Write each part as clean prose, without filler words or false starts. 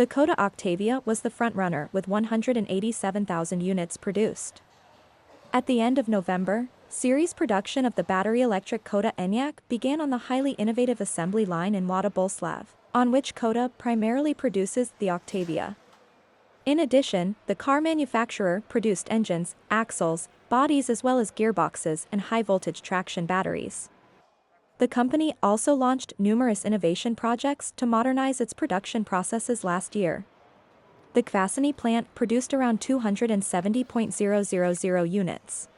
The Skoda Octavia was the frontrunner with 187,000 units produced. At the end of November, series production of the battery-electric Skoda Kodiaq began on the highly innovative assembly line in Mlada Boleslav, on which Skoda primarily produces the Octavia. In addition, the car manufacturer produced engines, axles, bodies as well as gearboxes and high-voltage traction batteries. The company also launched numerous innovation projects to modernize its production processes last year. The Kvasiny plant produced around 270,000 units.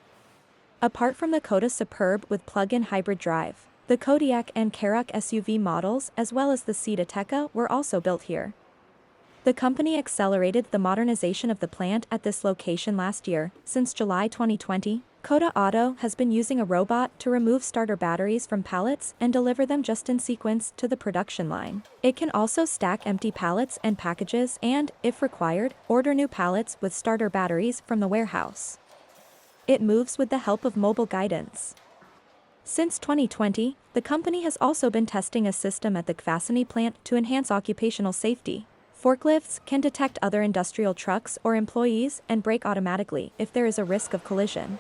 Apart from the Skoda Superb with plug-in hybrid drive, the Kodiaq and Kodiaq SUV models as well as the Skoda Kodiaq were also built here. The company accelerated the modernization of the plant at this location last year. Since July 2020, Skoda Auto has been using a robot to remove starter batteries from pallets and deliver them just in sequence to the production line. It can also stack empty pallets and packages and, if required, order new pallets with starter batteries from the warehouse. It moves with the help of mobile guidance. Since 2020, the company has also been testing a system at the Kvasiny plant to enhance occupational safety. Forklifts can detect other industrial trucks or employees and brake automatically if there is a risk of collision.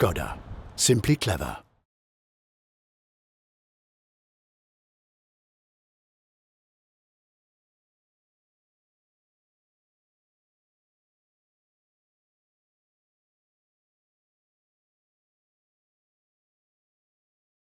Skoda. Simply clever.